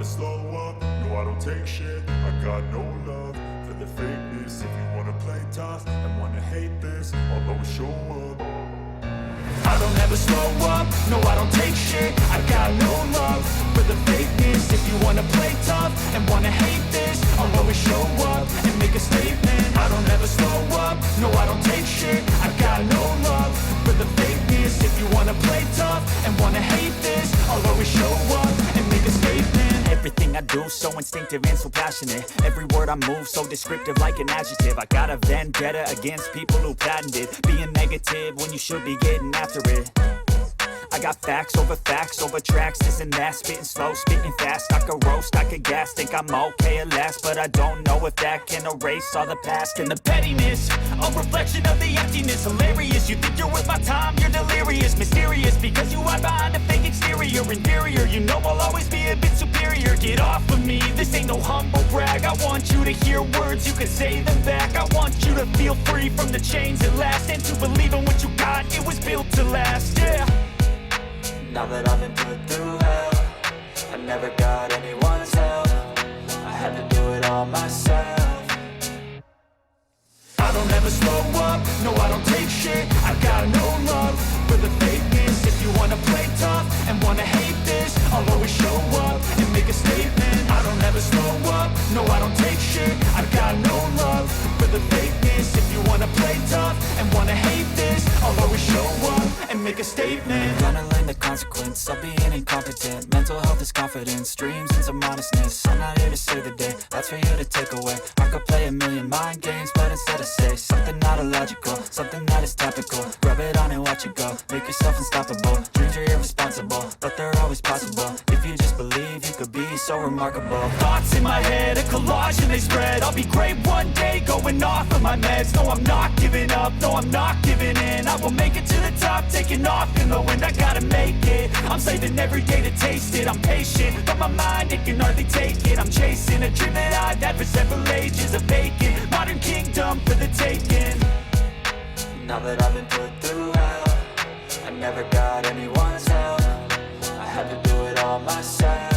never slow up, no I don't take shit. I got no love for the fakeness. If you wanna play tough and wanna hate this, I'll always show up. I don't ever slow up, no I don't take shit. I got no love for the fakeness. If you wanna play tough and wanna hate this, I'll always show up and make a statement. I don't ever slow up, no I don't take shit. I got no love for the fakeness. If you wanna play tough and wanna hate this, I'll always show up and make a statement. Everything I do so instinctive and so passionate. Every word I move so descriptive like an adjective. I got a vendetta against people who patented being negative when you should be getting after it. I got facts over tracks, this and that. Spitting slow, spitting fast. I could roast, I could gas. Think I'm okay at last, but I don't know if that can erase all the past. And the pettiness, a reflection of the emptiness. Hilarious, you think you're worth my time, you're delirious. Mysterious, because you hide behind a fake exterior. Inferior, you know I'll always be a bit superior. Get off of me, this ain't no humble brag. I want you to hear words, you can say them back. I want you to feel free from the chains that last, and to believe in what you got, it was built to last, yeah. Now that I've been put through hell, I never got anyone's help. I had to do it all myself. I don't ever slow up, no I don't take shit. I got no love for the fakeness. If you wanna play tough and wanna hate this, I'll always show up and make a statement. I don't ever slow up, no I don't take shit. I got no love for the fakeness. If you wanna play tough and wanna hate this, I'll always show up and make a statement. Gonna learn the consequence of being incompetent. Mental health is confidence, dreams and some modestness. I'm not here to save the day, that's for you to take away. I could play a million mind games, but instead I say something not illogical, something that is topical. Rub it on and watch it go, make yourself unstoppable. Dreams are irresponsible, but they're always possible. If you just believe, you could be so remarkable. Thoughts in my head, a collage and they spread. I'll be great one day, going off of my meds. No, I'm not giving up, no, I'm not giving in. I will make it to the top, taking off in the wind. I gotta make it, I'm saving every day to taste it. I'm patient, but my mind, it can hardly take it. I'm chasing a dream that I've had for several ages. A vacant, modern kingdom for the taking. Now that I've been put through hell, I never got anyone's help. I had to do it all myself.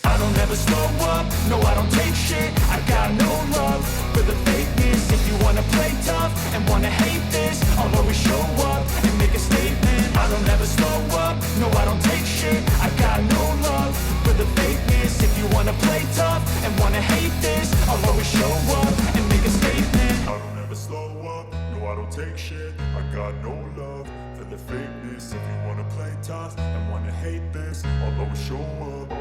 I don't ever slow up, no I don't take shit. I got no love for the fakeness. If you wanna play tough and wanna hate this, I'll always show up and make a statement. I don't ever slow up, no I don't take shit. I got no love for the fakeness. If you wanna play tough and wanna hate this, I'll always show up and make a statement. I don't ever slow up, no I don't take shit. I got no love for the fakeness. If you wanna play tough and wanna hate this, I'll always show up.